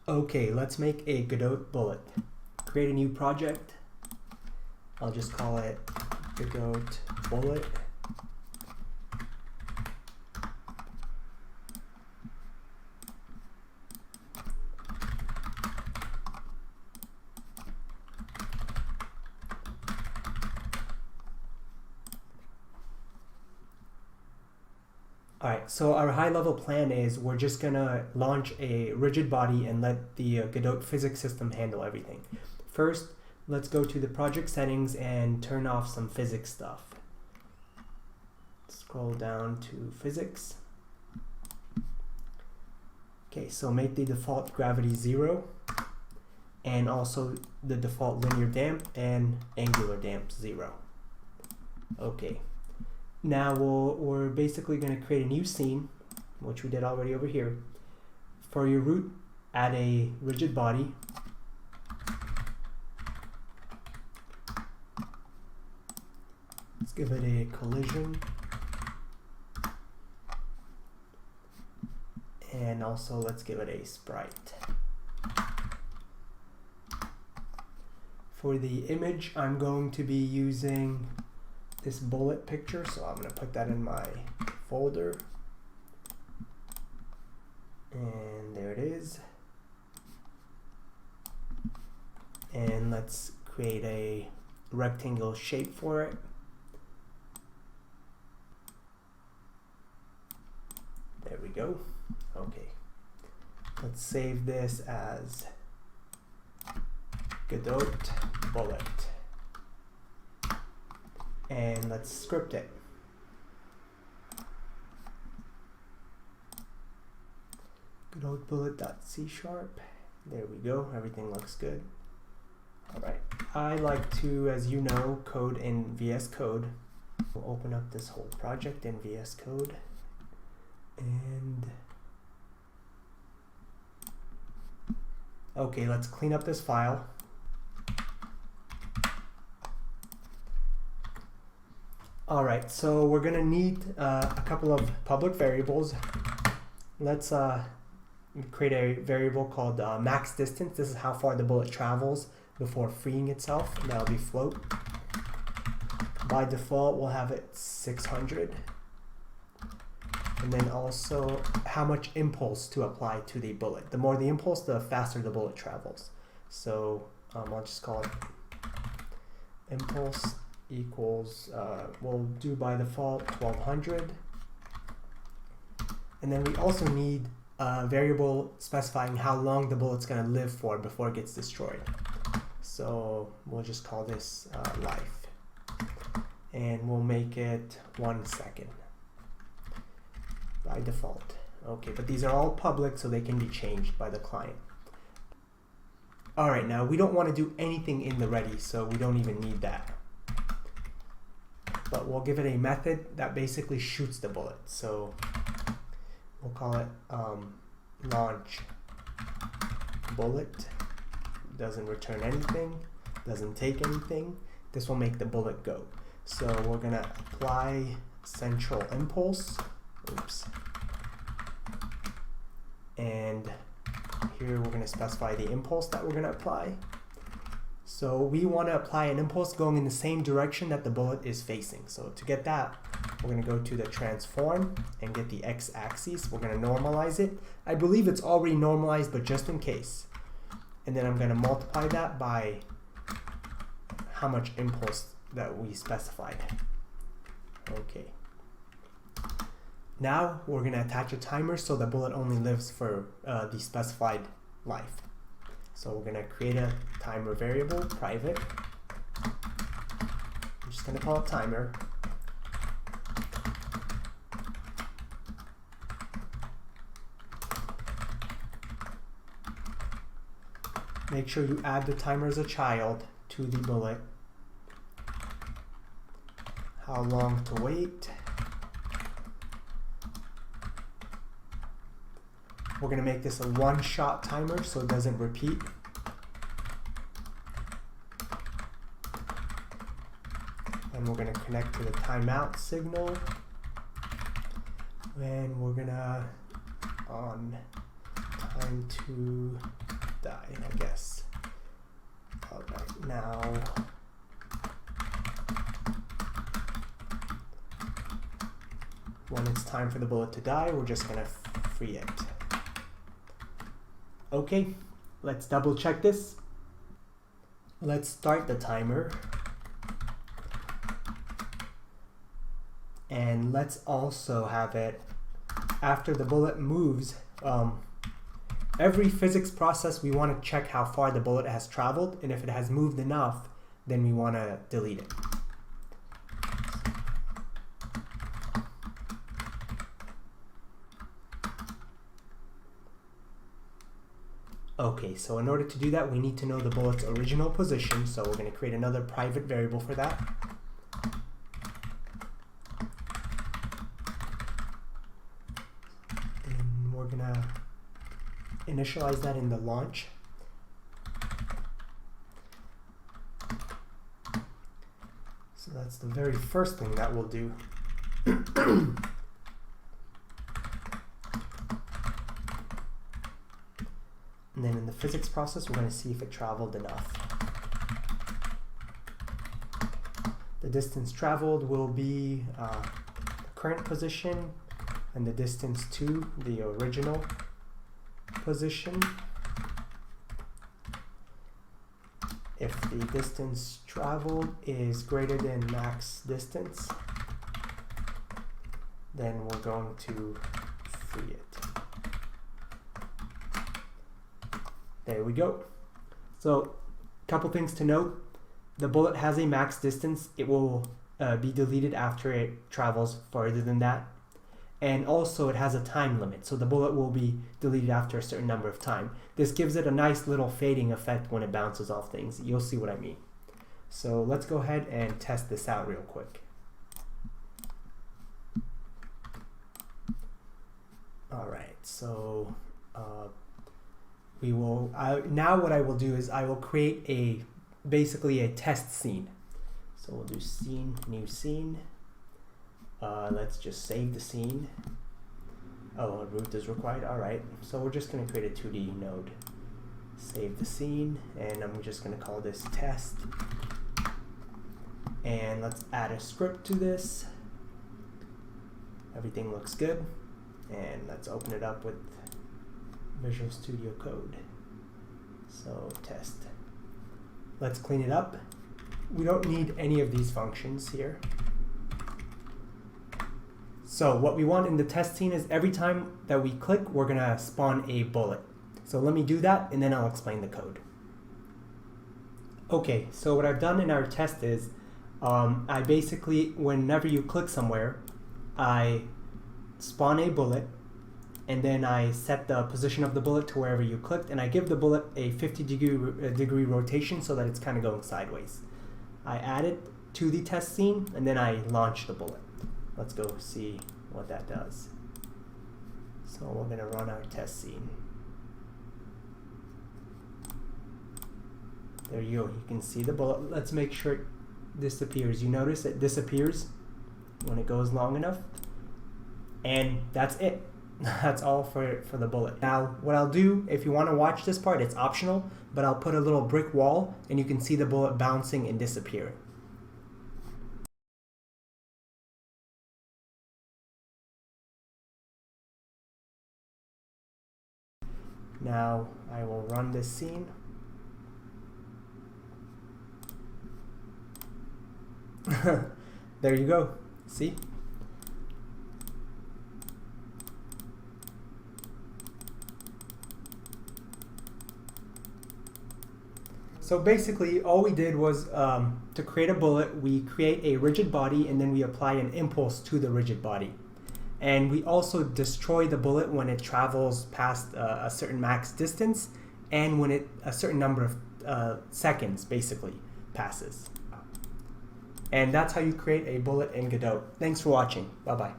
Okay, let's make a Godot bullet. Create a new project. I'll just call it Godot bullet. Alright, so our high-level plan is we're just gonna launch a RigidBody and let the Godot physics system handle everything. First, let's go to the project settings and turn off some physics stuff. Scroll down to physics. Okay, so make the default gravity 0 and also the default linear damp and angular damp 0. Okay. Now we're basically going to create a new scene, which we did already over here. For your root, add a rigid body. Let's give it a collision. And also let's give it a sprite. For the image, I'm going to be using this bullet picture, so I'm going to put that in my folder, and there it is. And let's create a rectangle shape for it. There we go. Okay, let's save this as Godot bullet. And let's script it. Godot bullet.c#. There we go. Everything looks good. Alright. I like to, as you know, code in VS Code. We'll open up this whole project in VS Code. And okay, let's clean up this file. Alright, so we're going to need a couple of public variables. Let's create a variable called max distance. This is how far the bullet travels before freeing itself, and that'll be float. By default, we'll have it 600. And then also how much impulse to apply to the bullet. The more the impulse, the faster the bullet travels. So I'll just call it impulse equals, we'll do by default 1200. And then we also need a variable specifying how long the bullet's going to live for before it gets destroyed. So we'll just call this life. And we'll make it 1 second by default. Okay, but these are all public, so they can be changed by the client. Alright, now we don't want to do anything in the ready, so we don't even need that. But we'll give it a method that basically shoots the bullet. So we'll call it launch bullet. Doesn't return anything, doesn't take anything. This will make the bullet go. So we're going to apply central impulse. Oops. And here we're going to specify the impulse that we're going to apply. So we want to apply an impulse going in the same direction that the bullet is facing. So to get that, we're going to go to the transform and get the x-axis. We're going to normalize it. I believe it's already normalized, but just in case. And then I'm going to multiply that by how much impulse that we specified. Okay. Now we're going to attach a timer so the bullet only lives for the specified life. So we're going to create a timer variable, private. I'm just going to call it timer. Make sure you add the timer as a child to the bullet. How long to wait. We're going to make this a one-shot timer so it doesn't repeat. And we're going to connect to the timeout signal. And we're going to on time to die, I guess. All right, now when it's time for the bullet to die, we're just gonna free it. Okay, let's double check this. Let's start the timer. And let's also have it after the bullet moves. Every physics process, we want to check how far the bullet has traveled, and if it has moved enough, then we want to delete it. Okay, so in order to do that, we need to know the bullet's original position, so we're going to create another private variable for that. And we're going to initialize that in the launch. So that's the very first thing that we'll do. And then in the physics process, we're going to see if it traveled enough. The distance traveled will be the current position, and the distance to the original position. If the distance traveled is greater than max distance, then we're going to free it. There we go. So, couple things to note. The bullet has a max distance. It will be deleted after it travels farther than that. And also it has a time limit. So the bullet will be deleted after a certain number of time. This gives it a nice little fading effect when it bounces off things. You'll see what I mean. So let's go ahead and test this out real quick. All right, so now what I will do is I will create basically a test scene. So we'll do scene, new scene. Let's just save the scene. Oh, a root is required. All right, so we're just going to create a 2D node. Save the scene, and I'm just going to call this test. And let's add a script to this. Everything looks good. And let's open it up with Visual Studio Code. So test. Let's clean it up. We don't need any of these functions here. So what we want in the test scene is every time that we click, we're going to spawn a bullet. So let me do that, and then I'll explain the code. Okay, so what I've done in our test is I basically, whenever you click somewhere, I spawn a bullet, and then I set the position of the bullet to wherever you clicked, and I give the bullet a 50-degree rotation so that it's kind of going sideways. I add it to the test scene, and then I launch the bullet. Let's go see what that does. So we're going to run our test scene. There you go. You can see the bullet. Let's make sure it disappears. You notice it disappears when it goes long enough. And that's it. That's all for the bullet. Now, what I'll do, if you want to watch this part, it's optional, but I'll put a little brick wall, and you can see the bullet bouncing and disappearing. Now, I will run this scene. There you go. See? So basically, all we did was to create a bullet, we create a rigid body, and then we apply an impulse to the rigid body. And we also destroy the bullet when it travels past a certain max distance, and when a certain number of seconds basically passes. And that's how you create a bullet in Godot. Thanks for watching. Bye-bye.